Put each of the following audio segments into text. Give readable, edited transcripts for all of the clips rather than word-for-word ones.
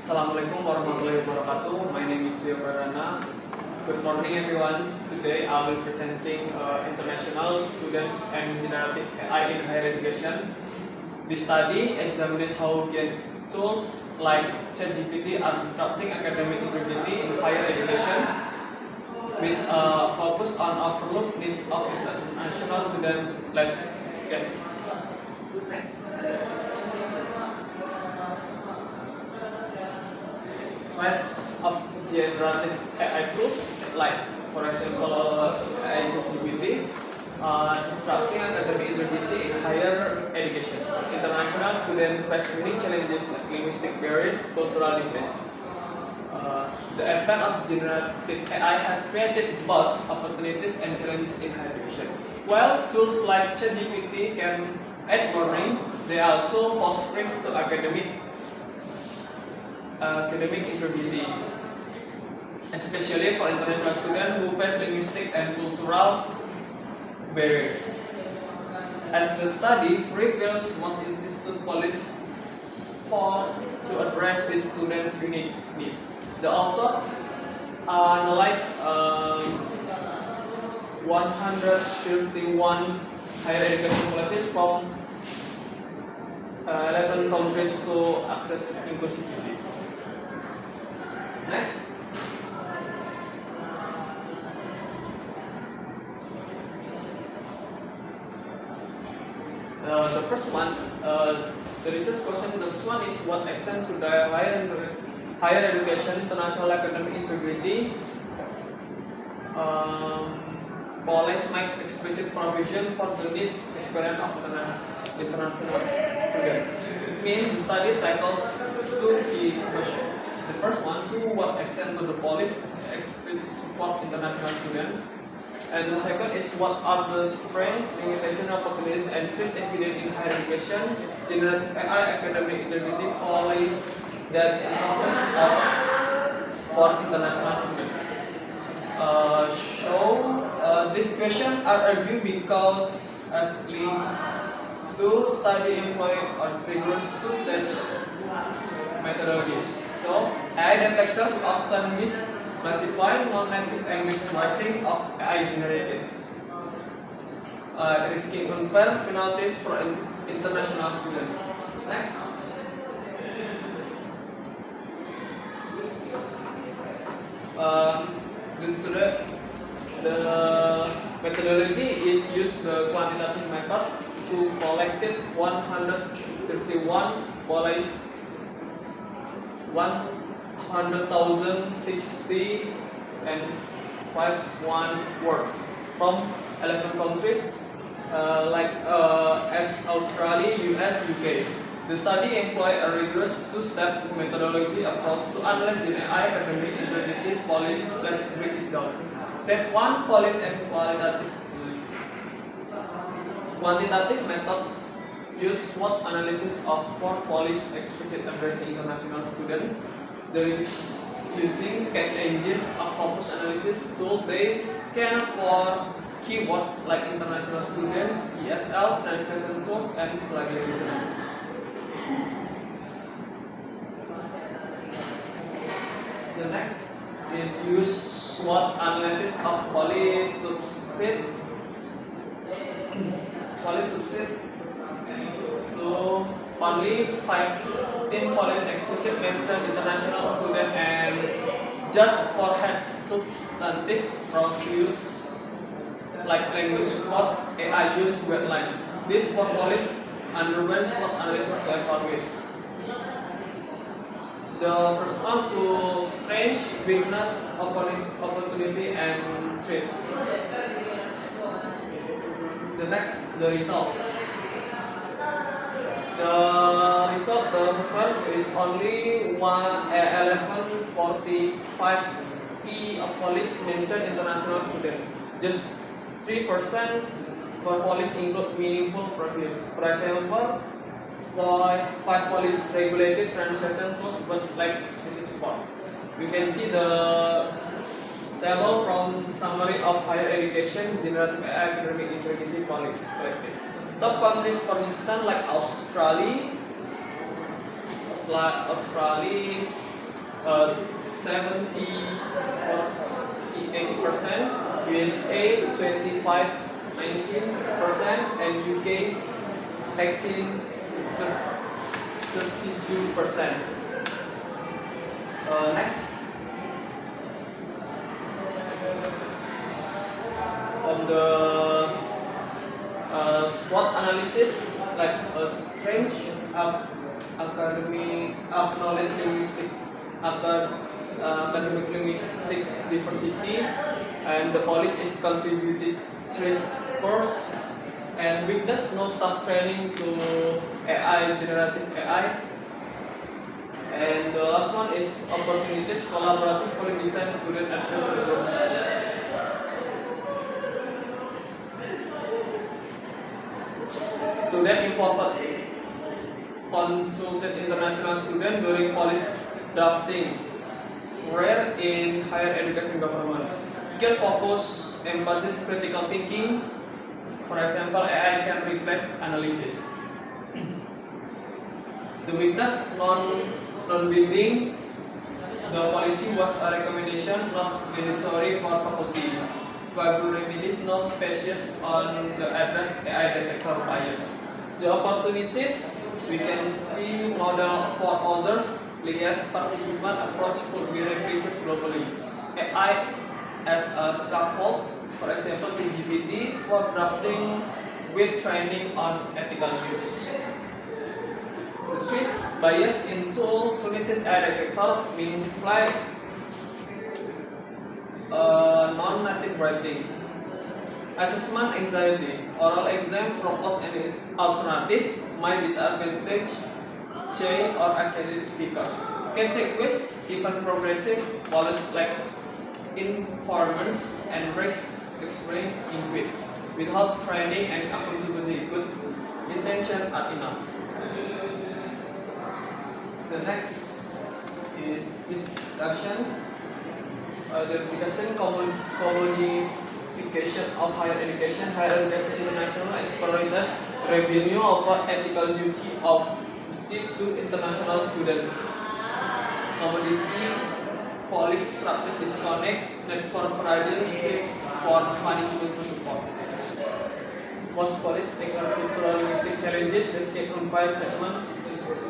Assalamualaikum warahmatullahi wabarakatuh. My name is Rio Pradana. Good morning, everyone. Today I will presenting international students and generative AI in higher education. This study examines how can tools like ChatGPT are disrupting academic integrity in higher education, with a focus on overlooked needs of international students. Let's get next. Rest of generative AI tools, like for example AI ChatGPT, disrupting academic integrity in higher education. International students face many challenges like linguistic barriers, cultural differences. The advent of generative AI has created both opportunities and challenges in higher education. While tools like ChatGPT can aid learning, they also pose risks to academic integrity, especially for international students who face linguistic and cultural barriers. As the study reveals, most institute policies fail to address these students' unique needs. The author analyzed 131 higher education policies from 11 countries to access inclusivity. Next. The first one, the research question. The first one is, what extent should the higher education international academic integrity policy make explicit provision for the needs experience of international students? The study tackles two key questions. The first one, to what extent will the policy explicitly support international students? And the second is, what are the strengths, limitations, opportunities, and threats evident in higher education generative AI academic integrity policy that encompass for international students? This question are argued because as linked to study employ or rigorous two-stage methodology. So, AI detectors often misclassify non-native English writing of AI generated, risking unfair penalties for international students. Next. The methodology is used the quantitative method to collect 131 policies, 100,060 and 51 words from 11 countries as Australia, US, UK. The study employed a rigorous two-step methodology approach to analyze the AI academic integrity policy. Let's break this down. Step 1, policy and qualitative analysis. Quantitative methods use SWOT analysis of 4 policies explicit addressing international students. There is using sketch engine, a corpus analysis tool. They scan for keywords like international student, ESL, translation tools, and plagiarism. The next is use SWOT analysis of polysubset to only 15 policies explicit mention international student and just 4 had substantive use like language support, AI use guideline. These 4 policies underwent SWOT analysis to evaluate. The first one, to strength, weakness, opportunity, and threats. The next, the result. The first one is only 1145 P of police mentioned international students. Just 3% for police include meaningful previous. For example, 5 police regulated translation tools but like explicit support. You can see the table from summary of higher education generative AI academic integrity policy collected. Top countries, for instance, like Australia, 70 or 80%, USA 25 19%, and UK 18 32%. Next, on the SWOT analysis, like strength, academic, knowledge linguistic, academic linguistic diversity, and the policy is contributed 3 scores, and weakness, no staff training to AI, generative AI. And the last one is opportunities, collaborative policy design, student advisory groups. Student involved consulted international student during policy drafting, rare in higher education government. Skill focus, emphasis critical thinking. For example, AI can replace analysis. The weakness, non-binding. The policy was a recommendation, not mandatory for faculty. Vulnerabilities, no species on the address AI detector bias. The opportunities, we can see model for others, liaise participant approach could be replicated globally. AI as a scaffold, for example, ChatGPT for drafting with training on ethical use. The traits, bias in tool, Trinity's AI detector, mean flight, non-native writing. Assessment anxiety, oral exam propose any alternative, my disadvantage, shy or academic speakers. Can take quiz, even progressive, policy like informants and risk explain in quiz. Without training and accountability, good intention are enough. The next is discussion. The discussion commodification of higher education. Higher education international is prioritas revenue over ethical duty of duty to international student. Commodity policy practice disconnect net for pricing for punishment to support. Most police cultural linguistic challenges escape confine settlement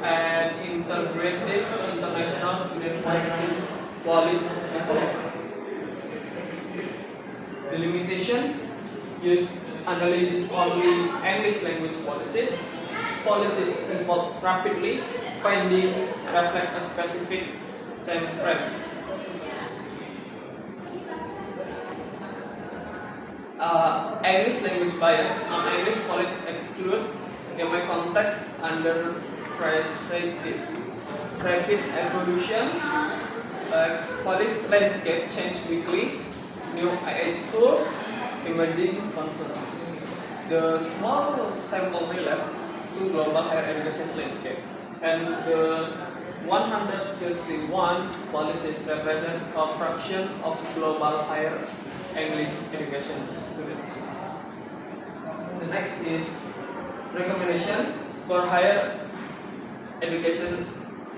and integrated international student policy development. The limitation, use analysis only English language policies. Policies evolve rapidly, findings reflect a specific time frame. English language bias, non-English policy exclude in my context under preceded rapid evolution, policy landscape change weekly, new AI tools, emerging concern. The small sample relief to global higher education landscape, and the 131 policies represent a fraction of global higher English education students. The next is recommendation for higher education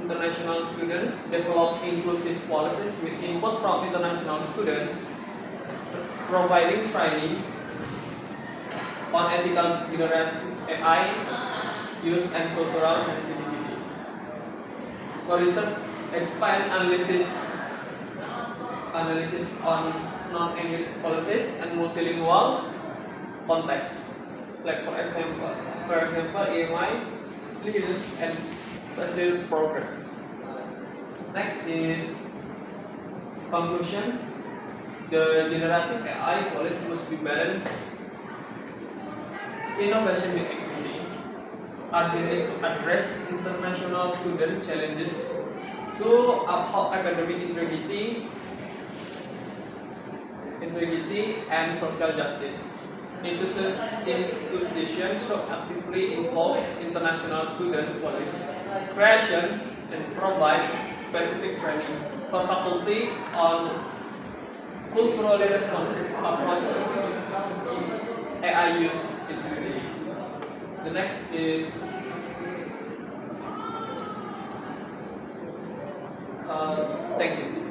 international students. Develop inclusive policies with input from international students, providing training on ethical generative AI use and cultural sensitivity. For research, expand analysis on non-English policies and multilingual context. Like for example, EMI, student and president programs. Next is conclusion. The generative AI policy must be balanced. Innovation with equity, urgently to address international students' challenges, to uphold academic integrity and social justice. Institutions should actively involve international student policy creation and provide specific training for faculty on culturally responsive approach to AI use in community. The next is Thank you.